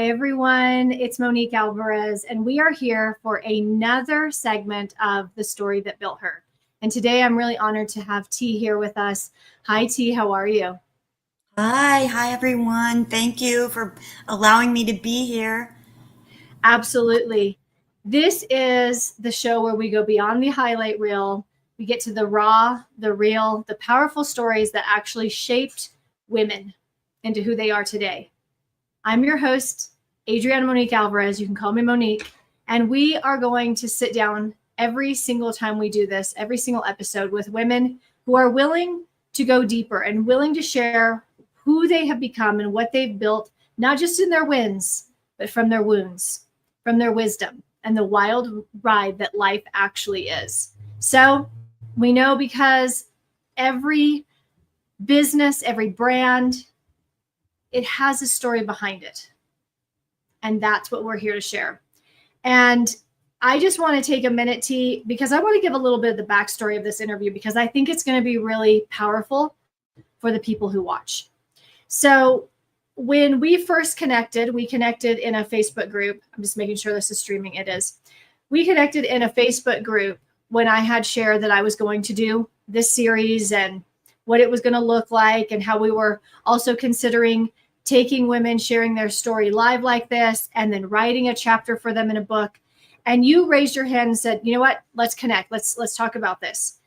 Hi, everyone. It's Monique Alvarez, and we are here for another segment of The Story That Built Her. And today I'm really honored to have T here with us. Hi, T. How are you? Hi everyone. Thank you for allowing me to be here. Absolutely. This is the show where we go beyond the highlight reel. We get to the raw, the real, the powerful stories that actually shaped women into who they are today. I'm your host, Adriana Monique Alvarez. You can call me Monique. And we are going to sit down every single time we do this, every single episode, with women who are willing to go deeper and willing to share who they have become and what they've built, not just in their wins, but from their wounds, from their wisdom, and the wild ride that life actually is. So we know because every business, every brand, it has a story behind it. And that's what we're here to share. And I just want to take a minute, T, because I want to give a little bit of the backstory of this interview, because I think it's going to be really powerful for the people who watch. So when we first connected, we connected in a Facebook group. I'm just making sure this is streaming. It is. We connected in a Facebook group when I had shared that I was going to do this series and what it was going to look like, and how we were also considering taking women sharing their story live like this and then writing a chapter for them in a book. And you raised your hand and said, you know what, let's connect. Let's talk about this.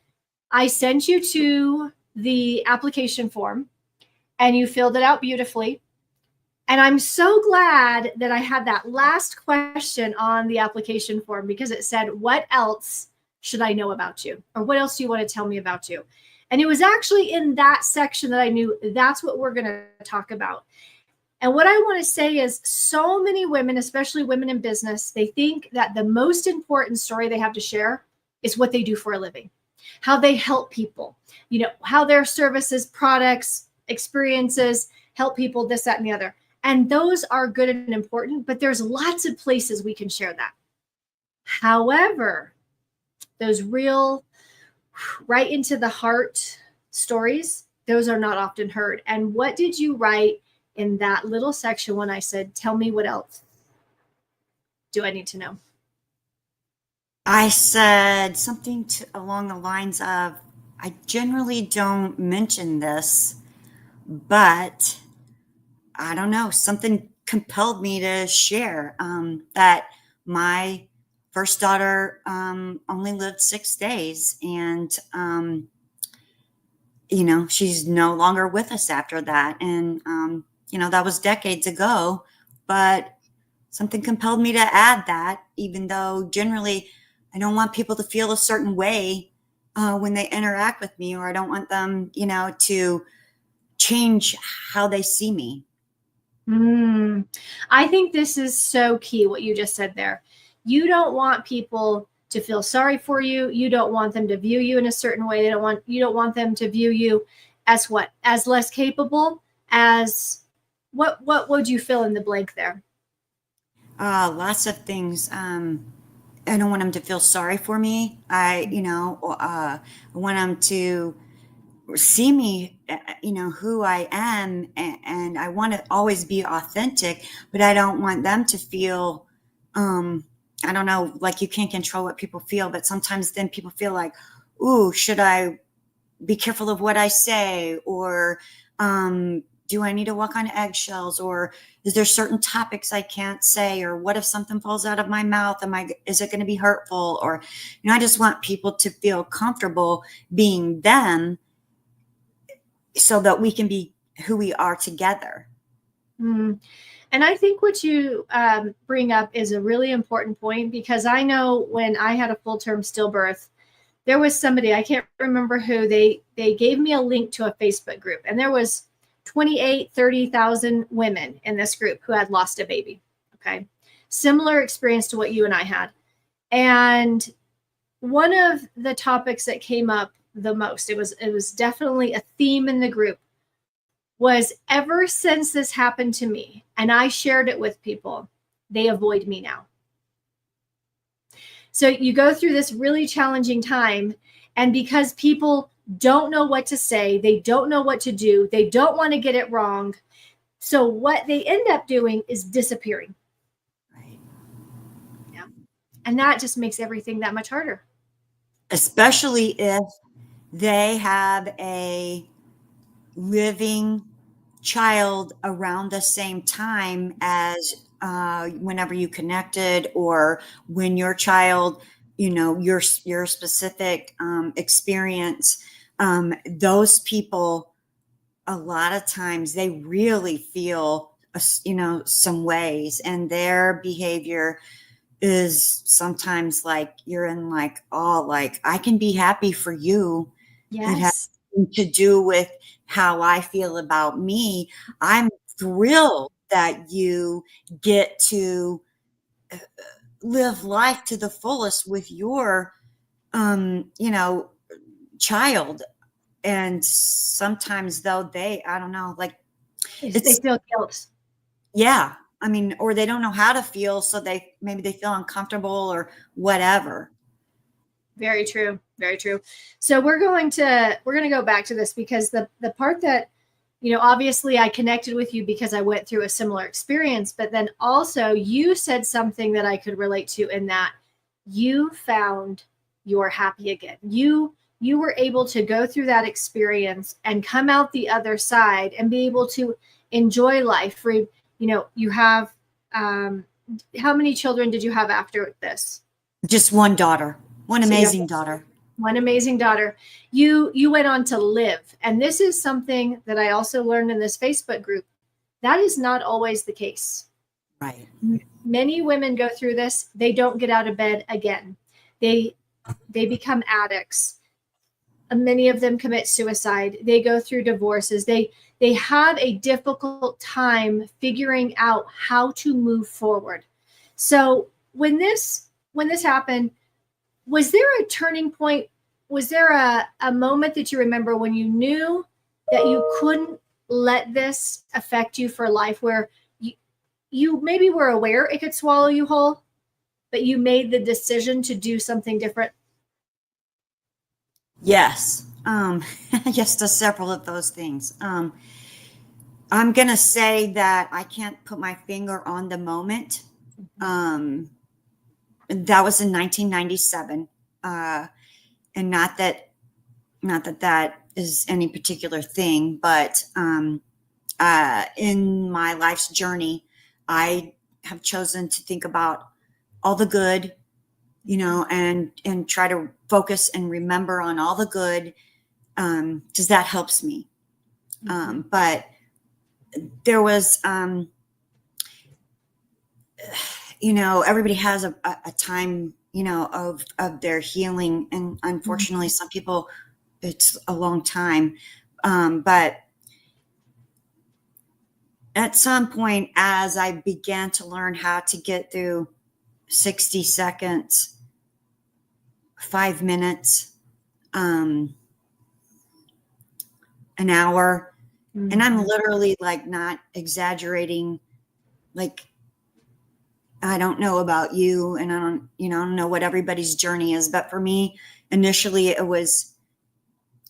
I sent you to the application form and you filled it out beautifully. And I'm so glad that I had that last question on the application form, because it said, what else should I know about you? Or what else do you want to tell me about you? And it was actually in that section that I knew that's what we're going to talk about. And what I want to say is, so many women, especially women in business, they think that the most important story they have to share is what they do for a living, how they help people, how their services, products, experiences help people, this, that, and the other. And those are good and important, but there's lots of places we can share that. However, those real, right into the heart stories, those are not often heard. And what did you write in that little section when I said, tell me what else do I need to know? I said something along the lines of, I generally don't mention this, but I don't know, something compelled me to share that my first daughter only lived 6 days, and she's no longer with us after that. And that was decades ago, but something compelled me to add that, even though generally I don't want people to feel a certain way when they interact with me, or I don't want them, to change how they see me. I think this is so key, what you just said there. You don't want people to feel sorry for you. You don't want them to view you in a certain way. You don't want them to view you as what? As less capable, as what would you fill in the blank there? Lots of things. I don't want them to feel sorry for me. I want them to see me, who I am, and I want to always be authentic, but I don't want them to feel, I don't know, like, you can't control what people feel, but sometimes then people feel like, ooh, should I be careful of what I say? Or, do I need to walk on eggshells? Or is there certain topics I can't say? Or what if something falls out of my mouth? Is it going to be hurtful? Or, I just want people to feel comfortable being them, so that we can be who we are together. And I think what you bring up is a really important point, because I know when I had a full-term stillbirth, there was somebody, I can't remember who, they gave me a link to a Facebook group, and there was 30,000 women in this group who had lost a baby. Okay. Similar experience to what you and I had. And one of the topics that came up the most, it was definitely a theme in the group, was, ever since this happened to me and I shared it with people, they avoid me now. So you go through this really challenging time, and because people don't know what to say, they don't know what to do, they don't want to get it wrong, So what they end up doing is disappearing. Right. Yeah. And that just makes everything that much harder. Especially if they have a living child around the same time as whenever you connected, or when your child, your specific experience, those people, a lot of times they really feel some ways, and their behavior is sometimes like you're in like, oh, like I can be happy for you. It has Yes. to do with how I feel about me. I'm thrilled that you get to live life to the fullest with your, child. And sometimes though I don't know, like They it's, feel guilt. yeah. I mean, or they don't know how to feel. So maybe they feel uncomfortable or whatever. Very true. Very true. So we're going to go back to this because the part that, obviously I connected with you because I went through a similar experience, but then also you said something that I could relate to, in that you found you're happy again. You were able to go through that experience and come out the other side and be able to enjoy life. For, you have, how many children did you have after this? Just one daughter, one So you have amazing daughter. one amazing daughter. You went on to live, and this is something that I also learned in this Facebook group. That is not always the case. Right. Many women go through this. They don't get out of bed again. They become addicts. Many of them commit suicide. They go through divorces. They have a difficult time figuring out how to move forward. So when this happened, was there a turning point? Was there a moment that you remember when you knew that you couldn't let this affect you for life, where you maybe were aware it could swallow you whole, but you made the decision to do something different? Yes. Yes, to several of those things. I'm going to say that I can't put my finger on the moment. That was in 1997. And not that that is any particular thing, but in my life's journey, I have chosen to think about all the good, and try to focus and remember on all the good, because that helps me. But there was, everybody has a time, of their healing. And unfortunately, some people, it's a long time. But at some point, as I began to learn how to get through 60 seconds, 5 minutes, an hour, and I'm literally like not exaggerating. Like, I don't know about you, and I don't know what everybody's journey is, but for me, initially it was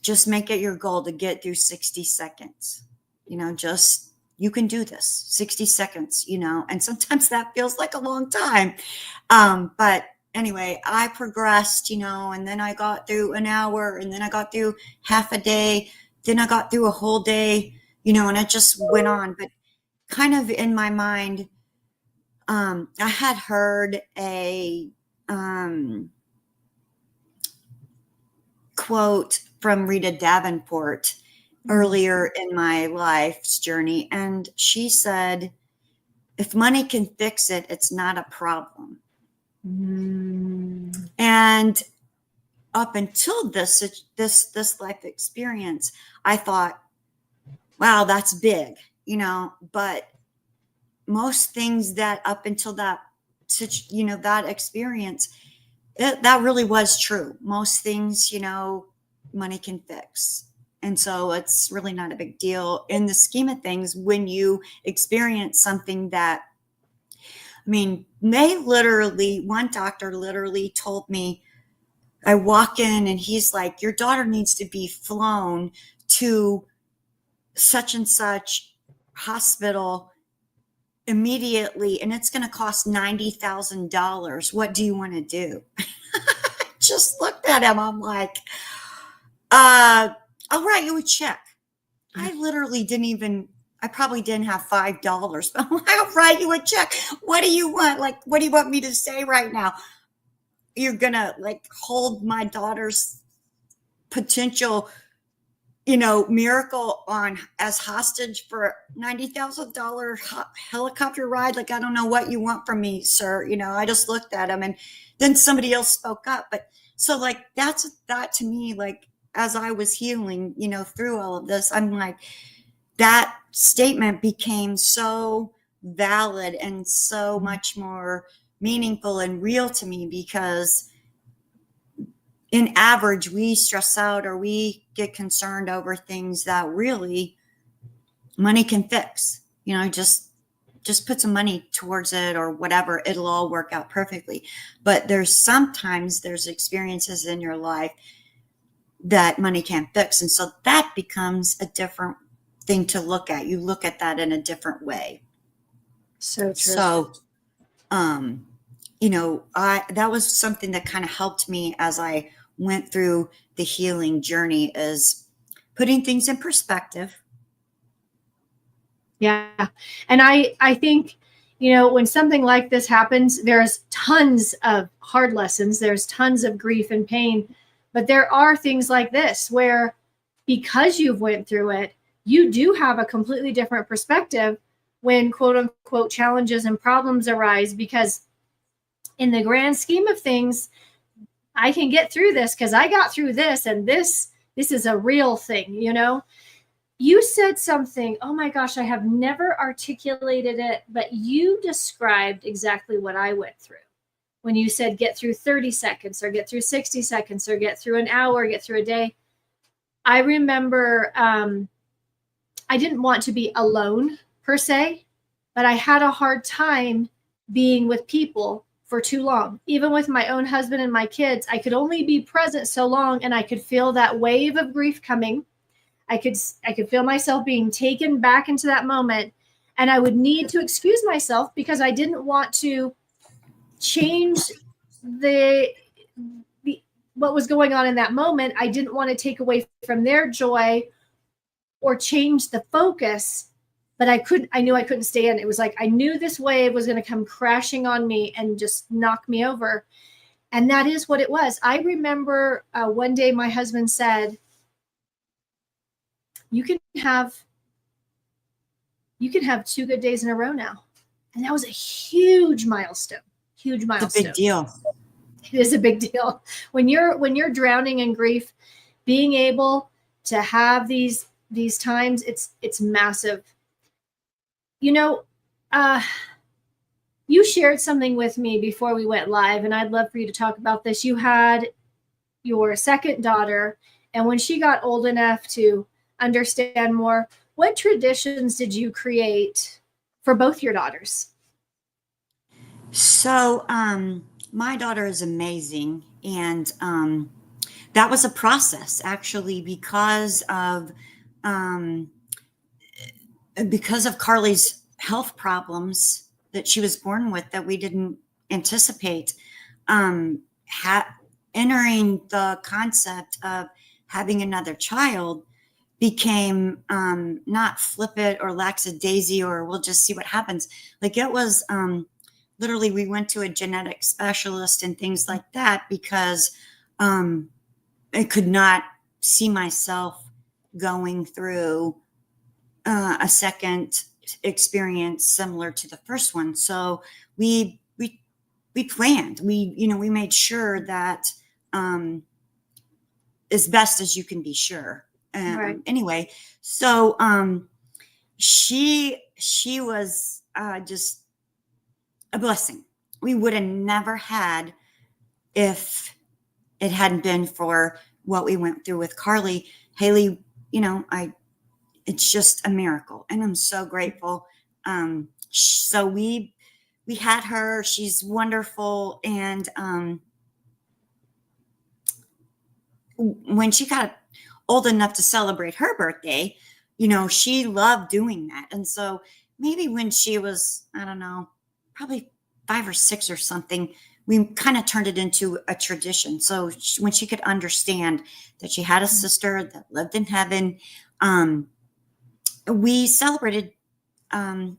just make it your goal to get through 60 seconds. Just, you can do this, 60 seconds, and sometimes that feels like a long time. But anyway, I progressed, and then I got through an hour, and then I got through half a day, then I got through a whole day, and it just went on. But kind of in my mind, I had heard a quote from Rita Davenport earlier in my life's journey, and she said, "If money can fix it, it's not a problem." And up until this life experience, I thought, wow, that's big, but most things that up until that that experience, that really was true. Most things, money can fix. And so it's really not a big deal in the scheme of things when you experience something that, I mean, one doctor literally told me, I walk in and he's like, your daughter needs to be flown to such and such hospital immediately, and it's going to cost $90,000. What do you want to do? Just looked at him. I'm like, I'll write you a check. I literally I probably didn't have $5, but I'll write you a check. What do you want? Like, what do you want me to say right now? You're going to like hold my daughter's potential, miracle on as hostage for $90,000 helicopter ride. Like, I don't know what you want from me, sir. I just looked at him, and then somebody else spoke up. But so like, that to me, like, as I was healing, through all of this, I'm like, that statement became so valid and so much more meaningful and real to me, because in average, we stress out or we get concerned over things that really money can fix. Just put some money towards it or whatever, it'll all work out perfectly. But there's experiences in your life that money can't fix. And so that becomes a different thing to look at. You look at that in a different way. So true. So, that was something that kind of helped me as I went through the healing journey, is putting things in perspective. Yeah. And I think, when something like this happens, there's tons of hard lessons. There's tons of grief and pain, but there are things like this where, because you've went through it, you do have a completely different perspective when quote unquote challenges and problems arise, because in the grand scheme of things, I can get through this because I got through this, and this is a real thing. You said something, oh my gosh, I have never articulated it, but you described exactly what I went through when you said get through 30 seconds or get through 60 seconds or get through an hour, get through a day. I remember I didn't want to be alone per se, but I had a hard time being with people for too long. Even with my own husband and my kids, I could only be present so long, and I could feel that wave of grief coming. I could feel myself being taken back into that moment, and I would need to excuse myself because I didn't want to change what was going on in that moment. I didn't want to take away from their joy or change the focus, but I knew I couldn't stay in. It was like, I knew this wave was going to come crashing on me and just knock me over. And that is what it was. I remember one day my husband said, you can have 2 good days in a row now. And that was a huge milestone. It's a big deal. It is a big deal. When you're drowning in grief, being able to have these times, it's massive. You shared something with me before we went live, and I'd love for you to talk about this. You had your second daughter, and when she got old enough to understand more, what traditions did you create for both your daughters? So, my daughter is amazing, and that was a process, actually, because of Carly's health problems that she was born with that we didn't anticipate. Entering the concept of having another child became not flippant or lackadaisy or we'll just see what happens. Like, it was literally, we went to a genetic specialist and things like that because I could not see myself going through a second experience similar to the first one. So we planned. We made sure that as best as you can be sure. Right. Anyway, so she was just a blessing. We would have never had if it hadn't been for what we went through with Carly. Haley, it's just a miracle, and I'm so grateful. So we had her. She's wonderful, and when she got old enough to celebrate her birthday, she loved doing that. And so maybe when she was, I don't know, probably 5 or 6 or something, we kind of turned it into a tradition. So when she could understand that she had a sister that lived in heaven, we celebrated June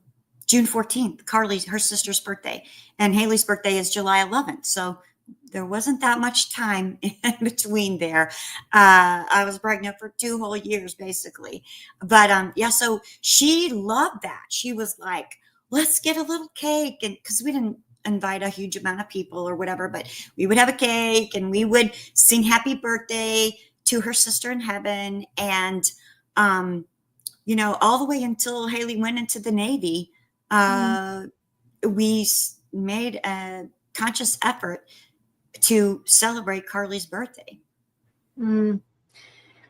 14th, Carly's, her sister's birthday, and Haley's birthday is July 11th. So there wasn't that much time in between there. I was pregnant for 2 whole years, basically. But yeah, so she loved that. She was like, let's get a little cake. And because we didn't invite a huge amount of people or whatever, but we would have a cake and we would sing happy birthday to her sister in heaven. And, all the way until Haley went into the Navy, we made a conscious effort to celebrate Carly's birthday.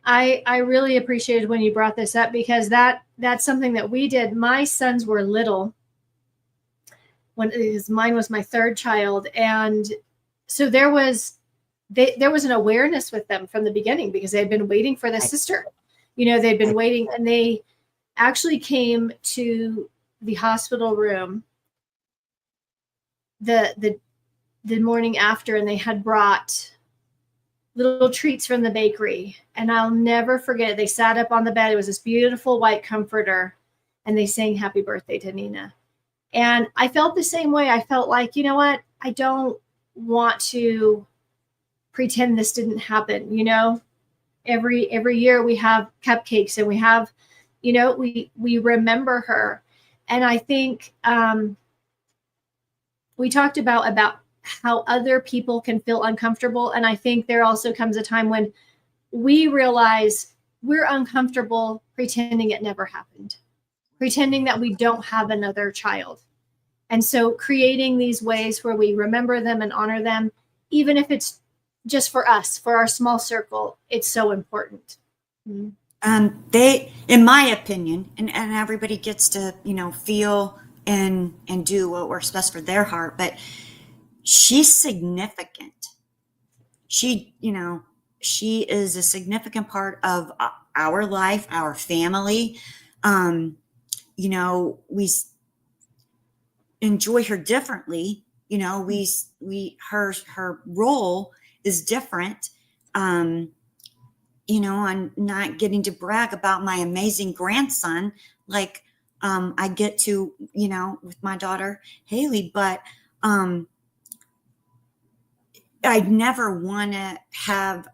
I really appreciated when you brought this up, because that's something that we did. My sons were little when mine was my third child, and so there was an awareness with them from the beginning, because they had been waiting for the sister. They'd been waiting, and they actually came to the hospital room the morning after, and they had brought little treats from the bakery. And I'll never forget it. They sat up on the bed. It was this beautiful white comforter, and they sang happy birthday to Nina. And I felt the same way. I felt like, you know what? I don't want to pretend this didn't happen. Every year we have cupcakes, and we have, we remember her. And I think we talked about how other people can feel uncomfortable. And I think there also comes a time when we realize we're uncomfortable pretending it never happened, pretending that we don't have another child. And so creating these ways where we remember them and honor them, even if it's just for us, for our small circle, it's so important. They, in my opinion, and everybody gets to, feel and do what works best for their heart, but she's significant. She is a significant part of our life, our family. We enjoy her differently. Her role is different. I'm not getting to brag about my amazing grandson like I get to, with my daughter Haley, but I'd never want to have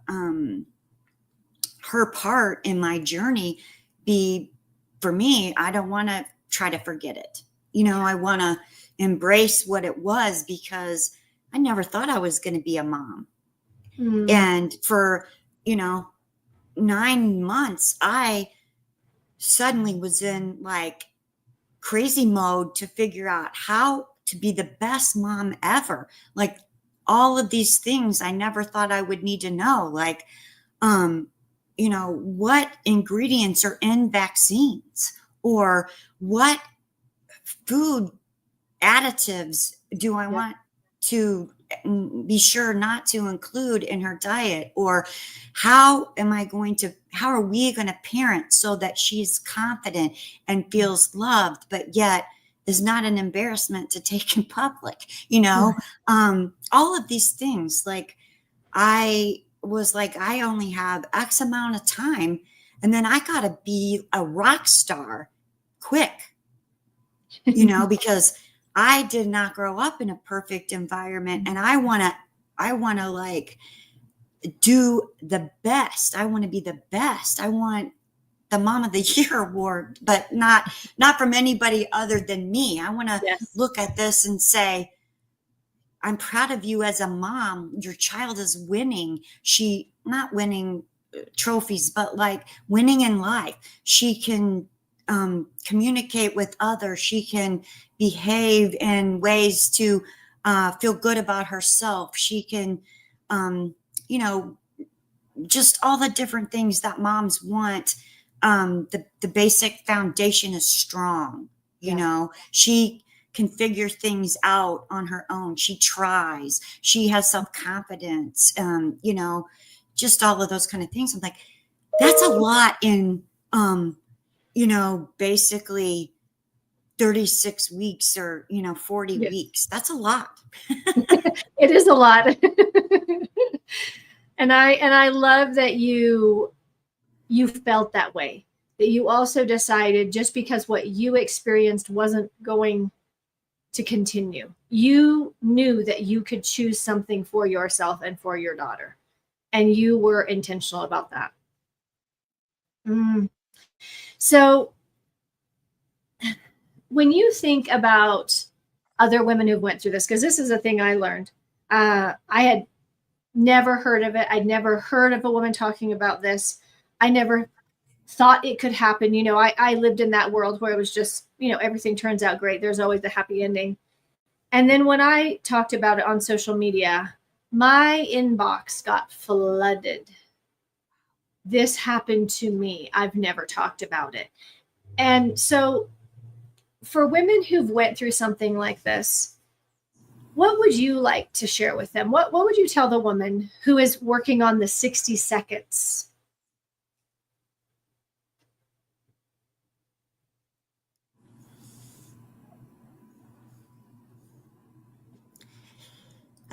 her part in my journey be, for me, I don't want to try to forget it. I want to embrace what it was, because I never thought I was going to be a mom. And for, 9 months, I suddenly was in like crazy mode to figure out how to be the best mom ever. Like all of these things I never thought I would need to know. Like, what ingredients are in vaccines, or what food additives do I want to be sure not to include in her diet, or how are we going to parent so that she's confident and feels loved, but yet is not an embarrassment to take in public, all of these things. Like I was like, I only have X amount of time, and then I got to be a rock star quick, because I did not grow up in a perfect environment, and I want to like do the best. I want to be the best. I want the Mom of the Year award, but not from anybody other than me. I want to look at this and say, I'm proud of you as a mom. Your child is winning. She not winning trophies, but like winning in life. She can communicate with others. She can behave in ways to feel good about herself. She can, just all the different things that moms want. The basic foundation is strong. She can figure things out on her own. She tries. She has self-confidence. Just all of those kind of things. I'm like, that's a lot in basically 36 weeks or, 40 Yes. weeks. That's a lot. It is a lot. And I love that you felt that way. That you also decided just because what you experienced wasn't going to continue. You knew that you could choose something for yourself and for your daughter. And you were intentional about that. So when you think about other women who've went through this, because this is a thing I learned, I had never heard of it. I'd never heard of a woman talking about this. I never thought it could happen. I lived in that world where it was just, everything turns out great. There's always the happy ending. And then when I talked about it on social media, my inbox got flooded. This happened to me. I've never talked about it. And so for women who've went through something like this, what would you like to share with them? What would you tell the woman who is working on the 60 seconds?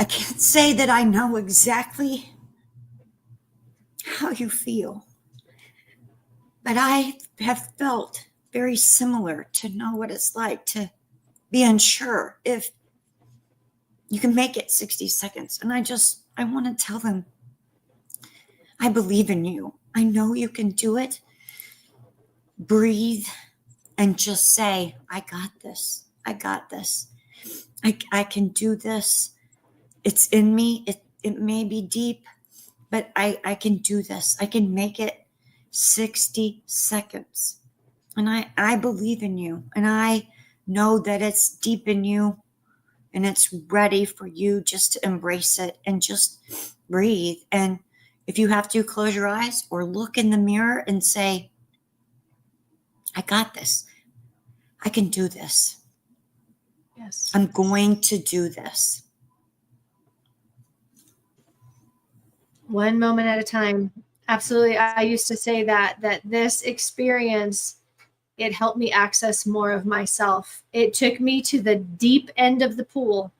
I can't say that I know exactly how you feel, but I have felt very similar to know what it's like to be unsure if you can make it 60 seconds. And I want to tell them, I believe in you. I know you can do it. Breathe and just say, I got this. I got this. I can do this. It's in me. It may be deep, but I can do this. I can make it 60 seconds. And I believe in you. And I know that it's deep in you and it's ready for you just to embrace it and just breathe. And if you have to, close your eyes or look in the mirror and say, I got this. I can do this. Yes. I'm going to do this. One moment at a time. Absolutely. I used to say that this experience, it helped me access more of myself. It took me to the deep end of the pool,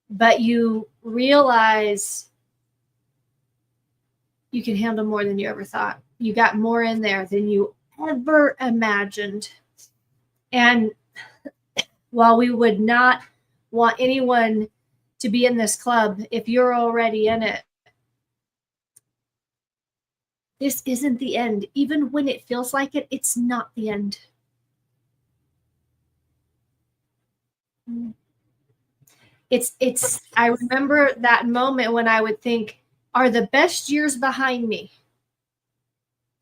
but you realize you can handle more than you ever thought. You got more in there than you ever imagined. And while we would not want anyone to be in this club, if you're already in it, this isn't the end. Even when it feels like it, it's not the end. I remember that moment when I would think, are the best years behind me?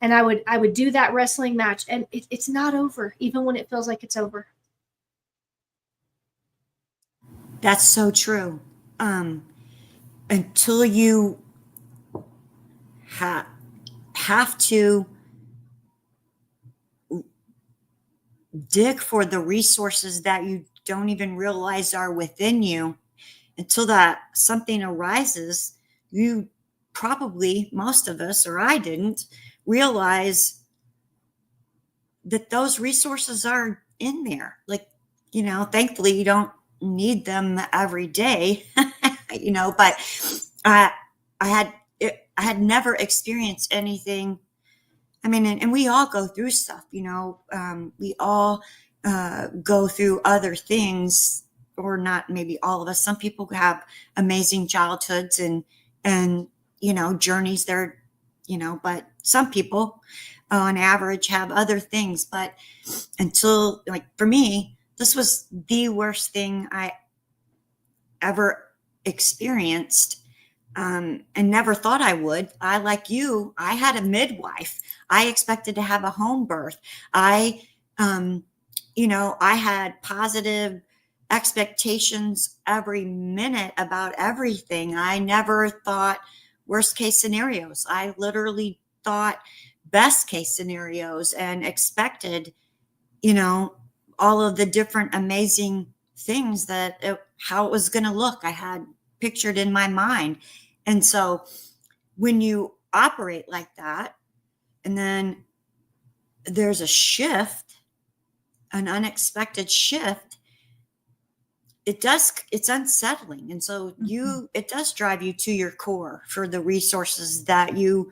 And I would do that wrestling match, and it's not over, even when it feels like it's over. That's so true. Until you have to dig for the resources that you don't even realize are within you, until that something arises, you probably, most of us, or I didn't realize that those resources are in there. Like, thankfully you don't need them every day, but I had never experienced anything. I mean, and we all go through stuff, we all go through other things, or not maybe all of us. Some people have amazing childhoods and, journeys there, but some people on average have other things. But until, like, for me, this was the worst thing I ever experienced. And never thought I would. Like you, I had a midwife. I expected to have a home birth. I had positive expectations every minute about everything. I never thought worst case scenarios. I literally thought best case scenarios and expected, all of the different amazing things how it was going to look. I had pictured in my mind. And so when you operate like that, and then there's a shift, an unexpected shift, it's unsettling. And so it does drive you to your core for the resources that you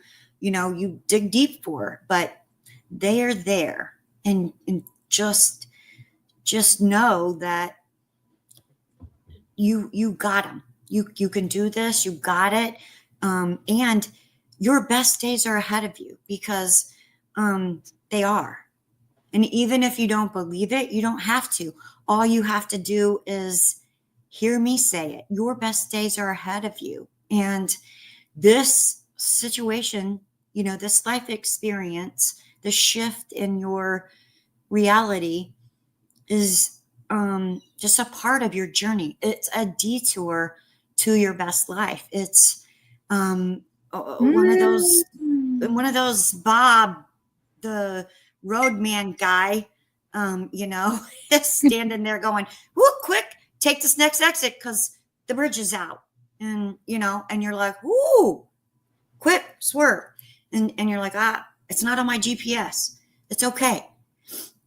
dig deep for, but they are there. And just know that you got them. You can do this. You got it. And your best days are ahead of you, because they are. And even if you don't believe it, you don't have to. All you have to do is hear me say it. Your best days are ahead of you. And this situation, this life experience, the shift in your reality is just a part of your journey. It's a detour to your best life. It's one of those Bob, the roadman guy, is standing there going, "Woo, quick, take this next exit because the bridge is out." And, and you're like, "Woo, quick, swerve." And you're like, it's not on my GPS. It's okay.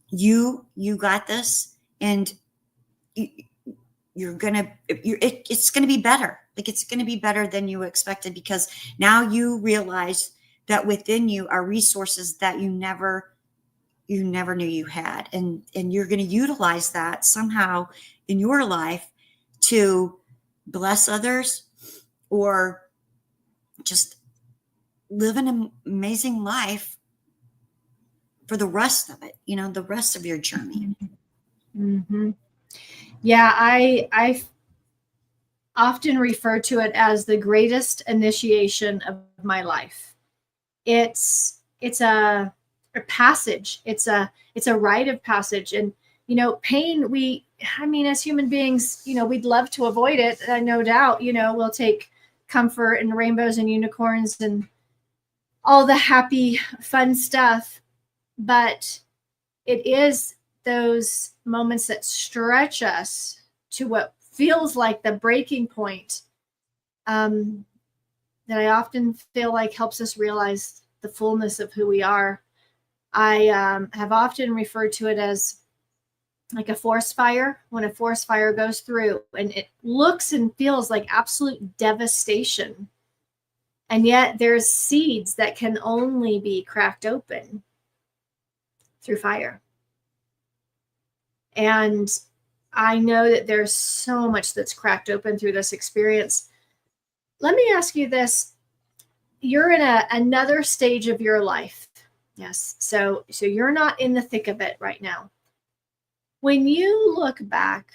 You got this, and it's going to be better. Like, it's going to be better than you expected, because now you realize that within you are resources that you never knew you had. And you're going to utilize that somehow in your life to bless others, or just live an amazing life for the rest of it, the rest of your journey. Mm-hmm. Yeah, I often refer to it as the greatest initiation of my life. It's a passage. It's a rite of passage. And pain, as human beings, we'd love to avoid it. No doubt, we'll take comfort in rainbows and unicorns and all the happy, fun stuff. But it is those moments that stretch us to what feels like the breaking point, that I often feel like helps us realize the fullness of who we are. I have often referred to it as like a forest fire. When a forest fire goes through and it looks and feels like absolute devastation, and yet there's seeds that can only be cracked open through fire. And I know that there's so much that's cracked open through this experience. Let me ask you this. You're in another stage of your life. Yes. So you're not in the thick of it right now. When you look back,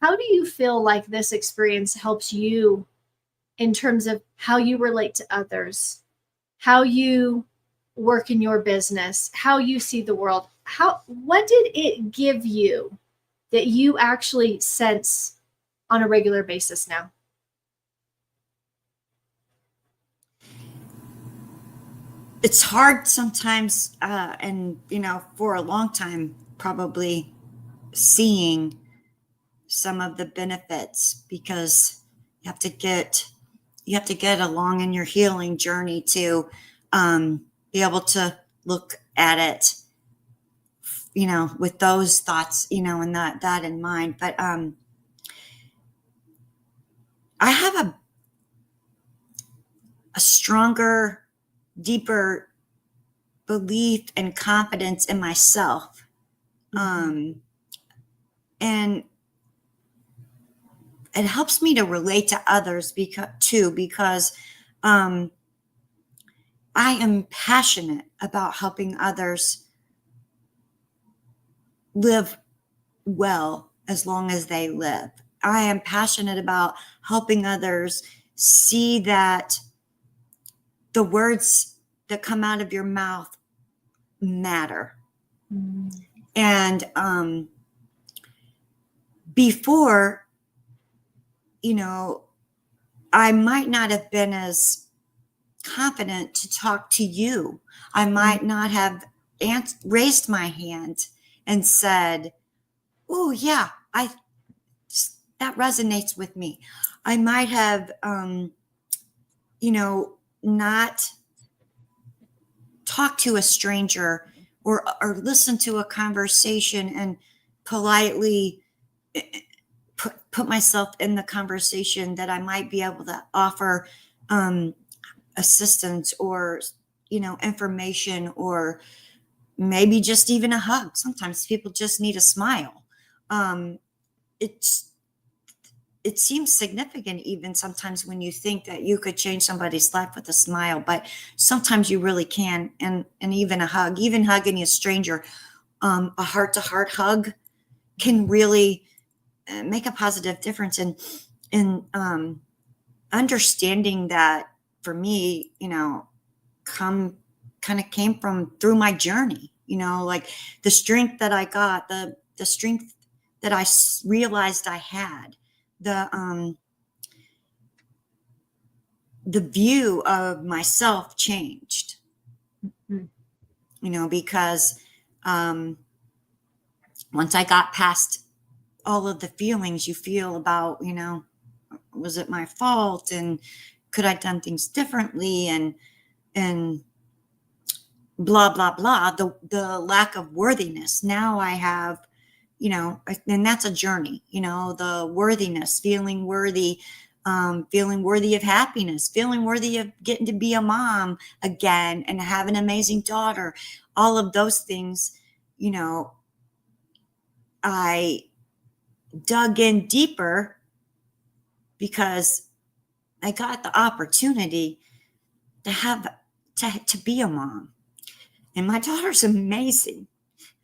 how do you feel like this experience helps you in terms of how you relate to others, how you work in your business, how you see the world? What did it give you that you actually sense on a regular basis now? It's hard sometimes, and for a long time, probably seeing some of the benefits, because you have to get along in your healing journey to be able to look at it, with those thoughts, and that in mind. But I have a stronger, deeper belief and confidence in myself. And it helps me to relate to others because I am passionate about helping others live well as long as they live. I am passionate about helping others see that the words that come out of your mouth matter. And before, I might not have been as confident to talk to you. I might not have raised my hand and said, "Oh yeah, that resonates with me." I might have, not talked to a stranger or listen to a conversation and politely put myself in the conversation, that I might be able to offer assistance, or information, or maybe just even a hug. Sometimes people just need a smile. It's it seems significant even sometimes when you think that you could change somebody's life with a smile, but sometimes you really can. And even a hug, even hugging a stranger, a heart to heart hug can really make a positive difference. And understanding that, for me, come kind of came from through my journey, like the strength that I got, the strength that I realized I had, the view of myself changed, because once I got past all of the feelings you feel about, was it my fault, and could I done things differently, and blah blah blah, the lack of worthiness. Now I have, and that's a journey, the worthiness, feeling worthy of happiness, feeling worthy of getting to be a mom again and have an amazing daughter. All of those things, I dug in deeper because I got the opportunity to be a mom. And my daughter's amazing.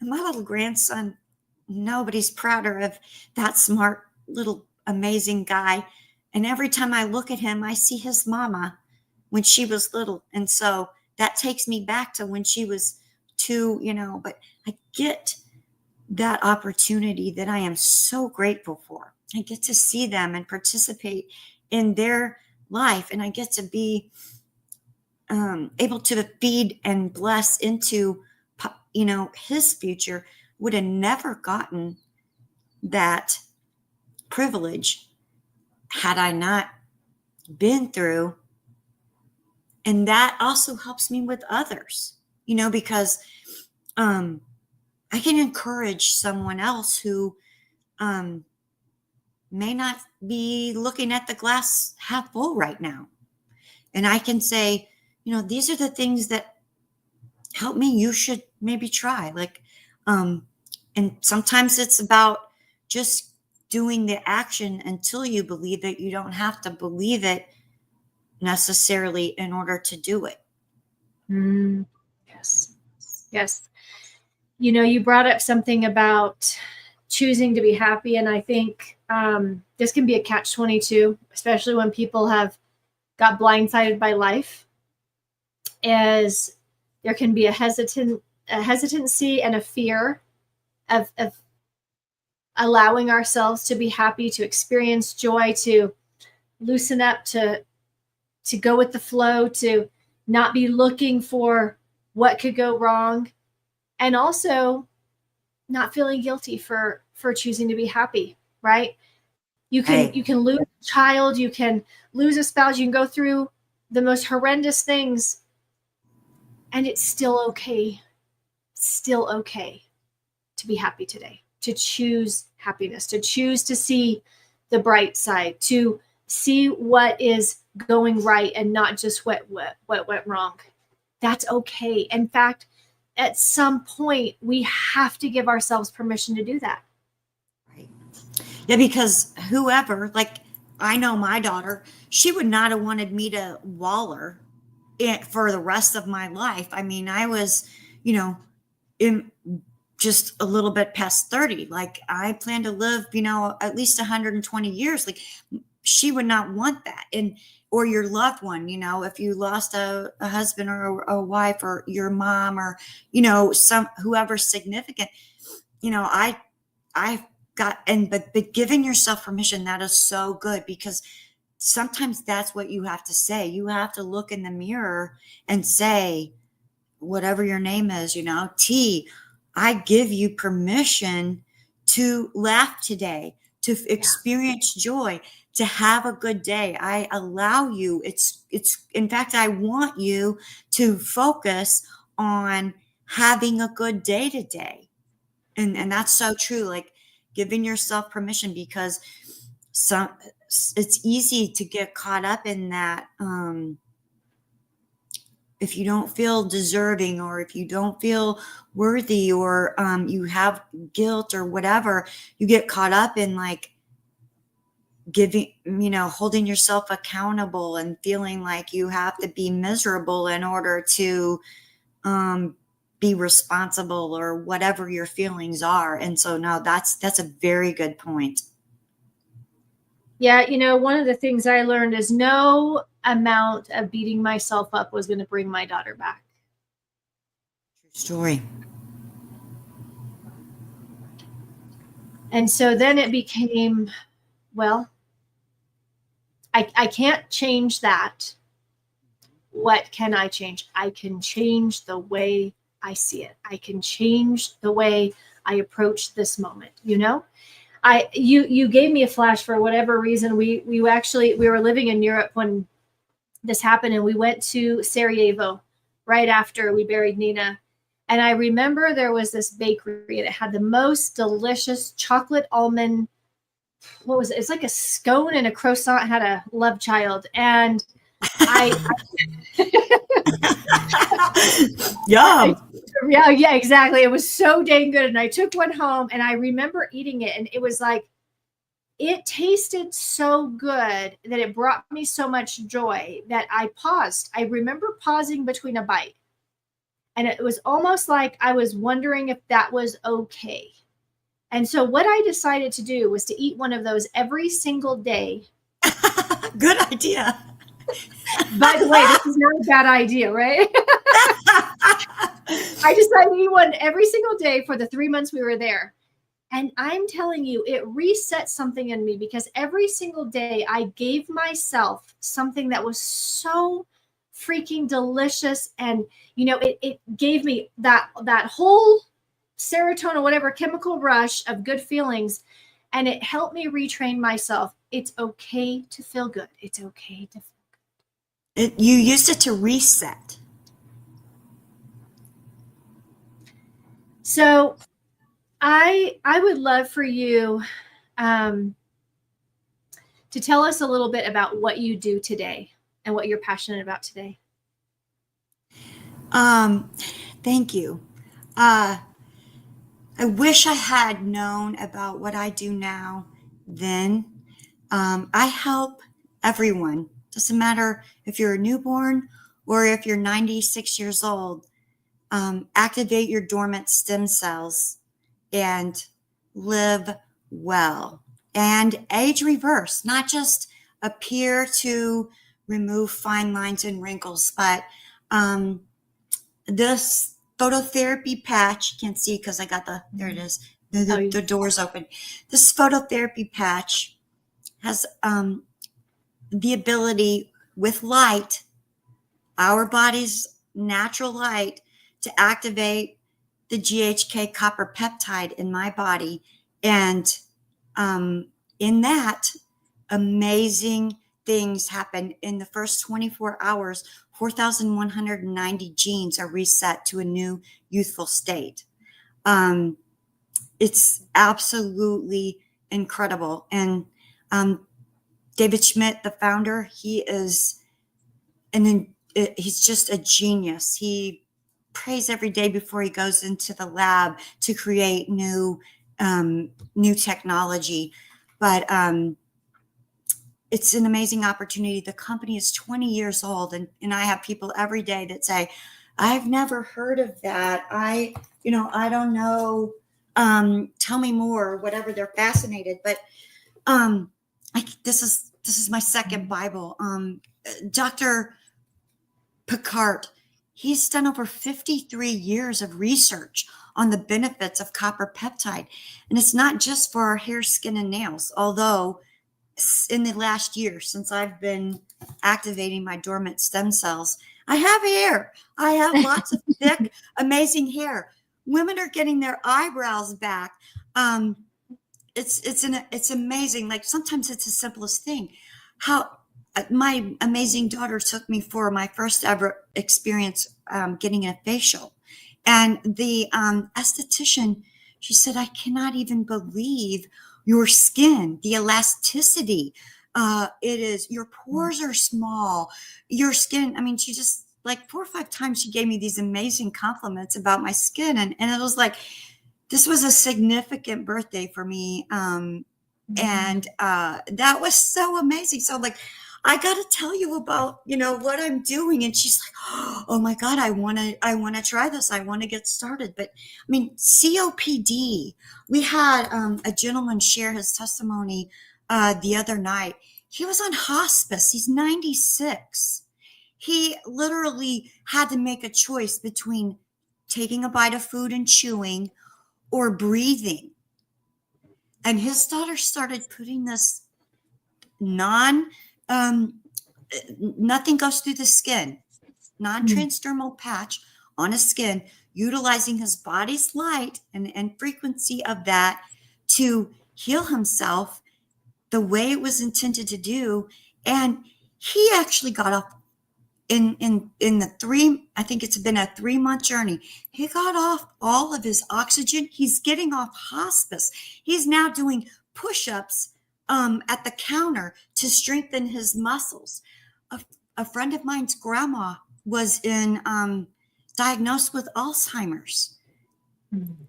And my little grandson, nobody's prouder of that smart little amazing guy. And every time I look at him, I see his mama when she was little. And so that takes me back to when she was 2, but I get that opportunity that I am so grateful for. I get to see them and participate in their life. And I get to be able to feed and bless into, his future. Would have never gotten that privilege had I not been through. And that also helps me with others, because I can encourage someone else who may not be looking at the glass half full right now. And I can say, these are the things that help me. You should maybe try. And sometimes it's about just doing the action until you believe it. You don't have to believe it necessarily in order to do it. Yes. Yes. You brought up something about choosing to be happy. And I think this can be a catch-22, especially when people have got blindsided by life, as there can be a hesitancy and a fear of allowing ourselves to be happy, to experience joy, to loosen up, to go with the flow, to not be looking for what could go wrong, and also not feeling guilty for choosing to be happy, right? You can lose a child, you can lose a spouse, you can go through the most horrendous things, and it's still okay to be happy today, to choose happiness, to choose to see the bright side, to see what is going right and not just what went wrong. That's okay. In fact, at some point, we have to give ourselves permission to do that. Right. Yeah, because whoever, like, I know my daughter, she would not have wanted me to waller for the rest of my life. I mean, I was, in just a little bit past 30. Like, I plan to live, at least 120 years. Like, she would not want that. Or your loved one, if you lost a husband or a wife, or your mom, or, whoever's significant, I've got, but giving yourself permission, that is so good, because sometimes that's what you have to say. You have to look in the mirror and say, whatever your name is, T, I give you permission to laugh today, to experience joy, to have a good day. I allow you. It's in fact, I want you to focus on having a good day today. And that's so true. Like giving yourself permission, because some it's easy to get caught up in that. If you don't feel deserving, or if you don't feel worthy, or you have guilt or whatever, you get caught up in like giving, holding yourself accountable and feeling like you have to be miserable in order to be responsible, or whatever your feelings are. And so no, that's a very good point. Yeah, one of the things I learned is no amount of beating myself up was going to bring my daughter back. True story. And so then it became, well, I can't change that. What can I change? I can change the way I see it. I can change the way I approach this moment. You gave me a flash for whatever reason. We were living in Europe when this happened, and we went to Sarajevo right after we buried Nina. And I remember there was this bakery that had the most delicious chocolate almond. What was it? It's like a scone and a croissant. Had a love child, and Yum. Yeah, exactly. It was so dang good. And I took one home, and I remember eating it, and it was like, it tasted so good that it brought me so much joy that I paused. I remember pausing between a bite. And it was almost like I was wondering if that was okay. And so what I decided to do was to eat one of those every single day. Good idea. By the way, this is not a bad idea, right? I decided to eat one every single day for the 3 months we were there. And I'm telling you, it reset something in me, because every single day I gave myself something that was so freaking delicious. And, it gave me that whole serotonin, whatever chemical rush of good feelings. And it helped me retrain myself. It's okay to feel good. It's okay to feel good. You used it to reset. So I would love for you to tell us a little bit about what you do today and what you're passionate about today. Thank you. I wish I had known about what I do now then. I help everyone. Doesn't matter if you're a newborn or if you're 96 years old. Activate your dormant stem cells and live well and age reverse, not just appear to remove fine lines and wrinkles, but this phototherapy patch, you can't see because I got there it is, the door's open. This phototherapy patch has the ability, with light, our body's natural light, to activate the GHK copper peptide in my body. And in that, amazing things happen. In the first 24 hours, 4,190 genes are reset to a new youthful state. It's absolutely incredible. And David Schmidt, the founder, he's just a genius. He prays every day before he goes into the lab to create new technology. But it's an amazing opportunity. The company is 20 years old, and I have people every day that say, I've never heard of that. I don't know. Tell me more, or whatever. They're fascinated. But this is my second Bible. Dr. Picard, he's done over 53 years of research on the benefits of copper peptide. And it's not just for our hair, skin, and nails, although in the last year, since I've been activating my dormant stem cells, I have hair. I have lots of thick, amazing hair. Women are getting their eyebrows back. It's amazing. Like, sometimes it's the simplest thing. How my amazing daughter took me for my first ever experience getting a facial. And the esthetician, she said, I cannot even believe your skin, the elasticity. It is, your pores are small. Your skin, I mean, she just like 4 or 5 times she gave me these amazing compliments about my skin. And it was like, this was a significant birthday for me. And that was so amazing. So like, I got to tell you about, what I'm doing. And she's like, oh my God, I want to try this. I want to get started. But I mean, COPD, we had a gentleman share his testimony the other night. He was on hospice. He's 96. He literally had to make a choice between taking a bite of food and chewing or breathing. And his daughter started putting this nothing goes through the skin, non-transdermal patch on his skin, utilizing his body's light and frequency of that to heal himself the way it was intended to do. And he actually got off in the I think it's been a 3-month journey. He got off all of his oxygen. He's getting off hospice. He's now doing push-ups at the counter to strengthen his muscles. A friend of mine's grandma was diagnosed with Alzheimer's.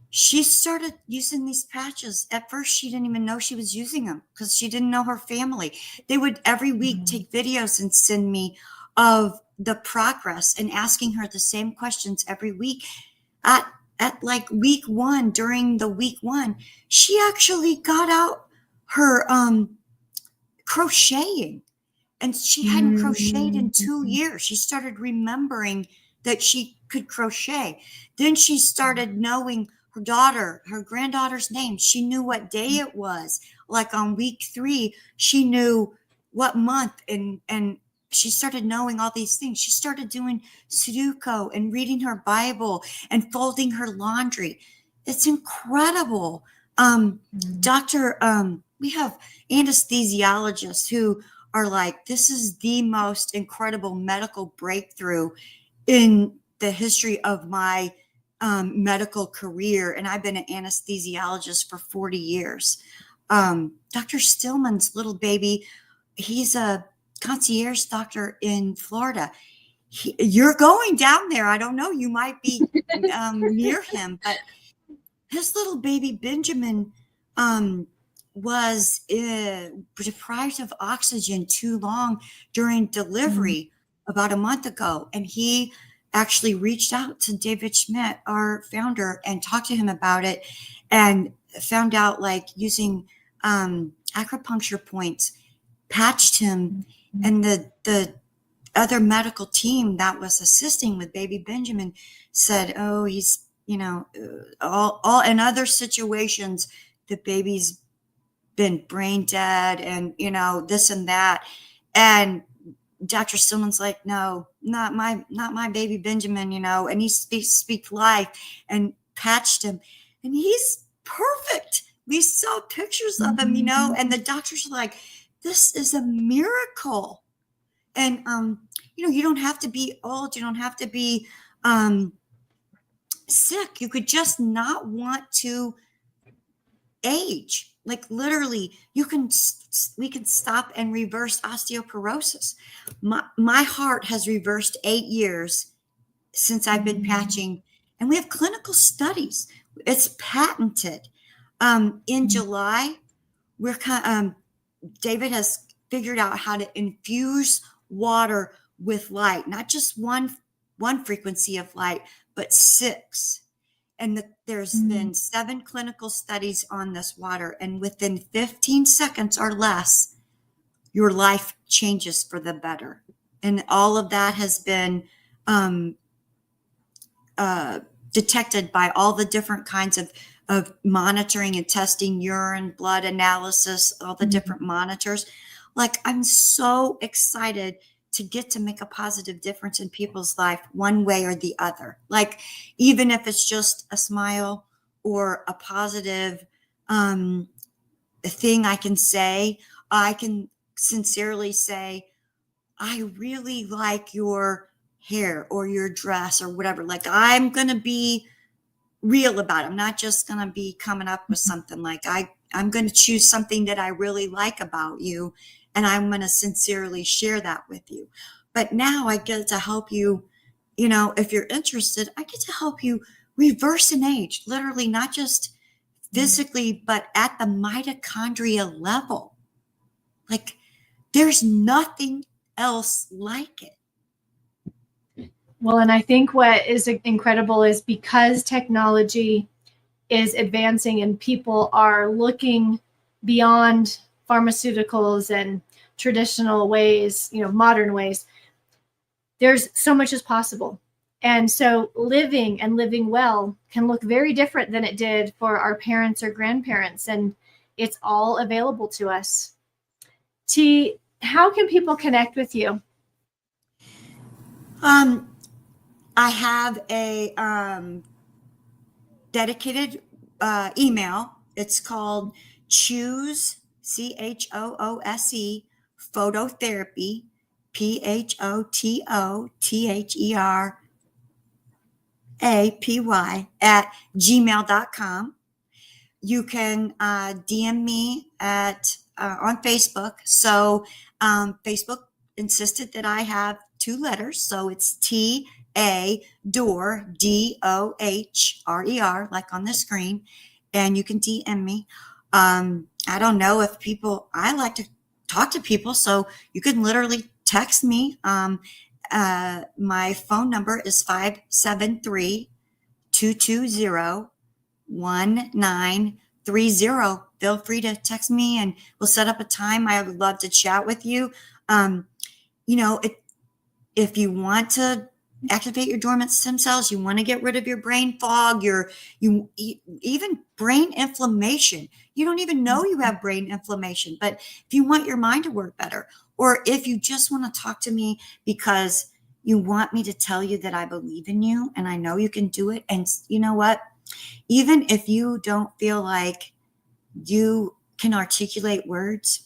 She started using these patches. At first, she didn't even know she was using them because she didn't know her family. They would every week take videos and send me of the progress and asking her the same questions every week. At like week 1, during the week 1, she actually got out her crocheting, and she hadn't crocheted in 2 years. She started remembering that she could crochet. Then she started knowing her granddaughter's name. She knew what day it was. Like on week 3, she knew what month, and she started knowing all these things. She started doing Sudoku and reading her Bible and folding her laundry. It's incredible. We have anesthesiologists who are like, this is the most incredible medical breakthrough in the history of my medical career. And I've been an anesthesiologist for 40 years. Dr. Stillman's little baby, he's a concierge doctor in Florida. You're going down there. I don't know. You might be near him, but his little baby Benjamin was deprived of oxygen too long during delivery about a month ago. And he actually reached out to David Schmidt, our founder, and talked to him about it, and found out like using acupuncture points, patched him. And the other medical team that was assisting with baby Benjamin said, oh, he's, all in other situations, the baby's been brain dead and, this and that. And Dr. Stillman's like, no, not my baby Benjamin, and he speak life, and patched him, and he's perfect. We saw pictures of him, and the doctors are like, this is a miracle. And, you don't have to be old. You don't have to be sick. You could just not want to age. Like literally, we can stop and reverse osteoporosis. My heart has reversed 8 years since I've been patching, and we have clinical studies. It's patented. In July, David has figured out how to infuse water with light, not just one frequency of light, but 6. And there's been 7 clinical studies on this water, and within 15 seconds or less, your life changes for the better. And all of that has been detected by all the different kinds of monitoring and testing, urine, blood analysis, all the different monitors. Like, I'm so excited to get to make a positive difference in people's life one way or the other. Like, even if it's just a smile or a positive thing I can say, I can sincerely say, I really like your hair or your dress or whatever. Like, I'm going to be real about it. I'm not just going to be coming up with something like I'm going to choose something that I really like about you, and I'm going to sincerely share that with you. But now I get to help you, if you're interested, I get to help you reverse an age, literally, not just physically, but at the mitochondria level. Like, there's nothing else like it. Well, and I think what is incredible is because technology is advancing and people are looking beyond pharmaceuticals and traditional ways, modern ways, there's so much is possible. And so living and living well can look very different than it did for our parents or grandparents. And it's all available to us. T, how can people connect with you? I have a dedicated email. It's called Choose, CHOOSE, Phototherapy, PHOTOTHERAPY @gmail.com. You can DM me on Facebook. So Facebook insisted that I have 2 letters. So it's Dohrer, DOHRER, like on the screen. And you can DM me. I don't know if I like to talk to people. So you can literally text me. My phone number is 573-220-1930. Feel free to text me and we'll set up a time. I would love to chat with you. If you want to activate your dormant stem cells, you want to get rid of your brain fog, even brain inflammation. You don't even know you have brain inflammation, but if you want your mind to work better, or if you just want to talk to me because you want me to tell you that I believe in you and I know you can do it. And you know what? Even if you don't feel like you can articulate words,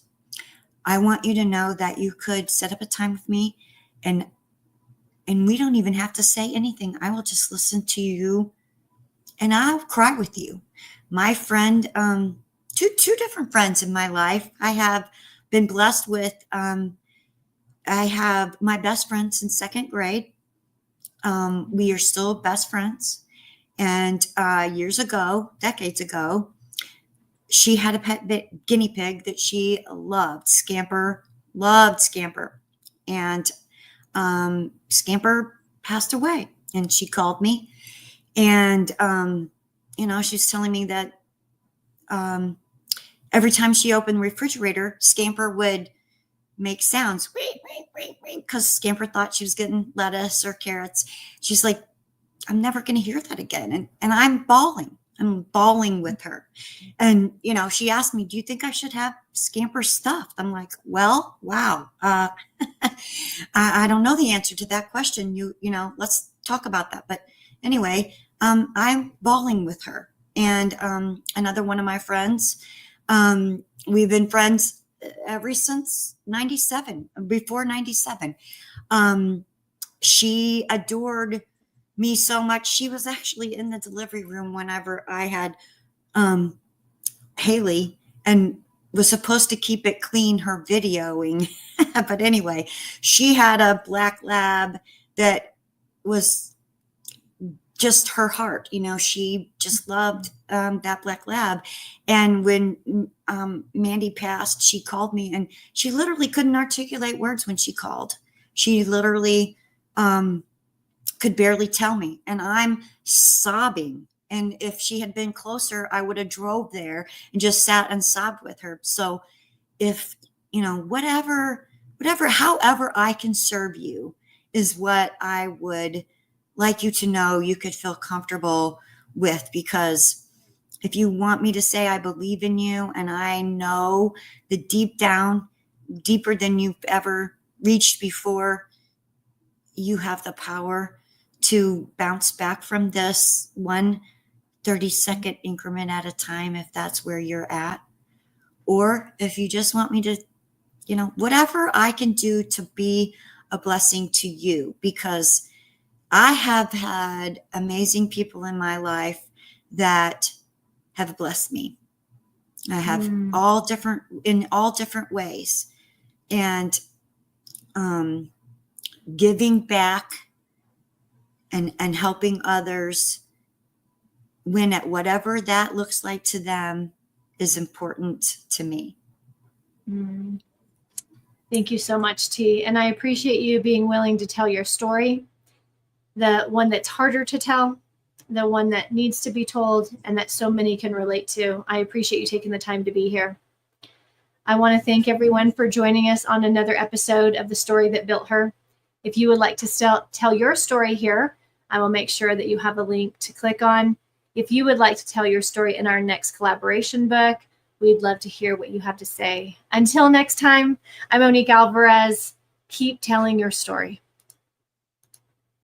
I want you to know that you could set up a time with me and we don't even have to say anything. I will just listen to you and I'll cry with you. My friend, two different friends in my life. I have been blessed with, I have my best friend since 2nd grade. We are still best friends. And decades ago, she had a pet guinea pig that she loved. Scamper. And Scamper passed away, and she called me, and she was telling me that every time she opened the refrigerator, Scamper would make sounds, because Scamper thought she was getting lettuce or carrots. She's like, I'm never going to hear that again. And I'm bawling with her. And, she asked me, do you think I should have Scamper stuffed? I'm like, well, wow. I don't know the answer to that question. Let's talk about that. But anyway, I'm bawling with her. And another one of my friends, we've been friends ever since 97, before 97. She adored me so much. She was actually in the delivery room whenever I had Haley, and was supposed to keep it clean, her videoing. But anyway, she had a black lab that was just her heart. She just loved that black lab. And when Mandy passed, she called me, and she literally couldn't articulate words when she called. She literally could barely tell me, and I'm sobbing. And if she had been closer, I would have drove there and just sat and sobbed with her. So if, however I can serve you is what I would like you to know you could feel comfortable with. Because if you want me to say I believe in you, and I know the deep down, deeper than you've ever reached before, you have the power to bounce back from this 1 30-second increment at a time, if that's where you're at. Or if you just want me to, whatever I can do to be a blessing to you, because I have had amazing people in my life that have blessed me. I have in all different ways. And giving back and helping others when at whatever that looks like to them is important to me. Thank you so much, T. And I appreciate you being willing to tell your story, the one that's harder to tell, the one that needs to be told, and that so many can relate to. I appreciate you taking the time to be here. I want to thank everyone for joining us on another episode of The Story That Built Her. If you would like to tell your story here, I will make sure that you have a link to click on. If you would like to tell your story in our next collaboration book, we'd love to hear what you have to say. Until next time, I'm Monique Alvarez. Keep telling your story.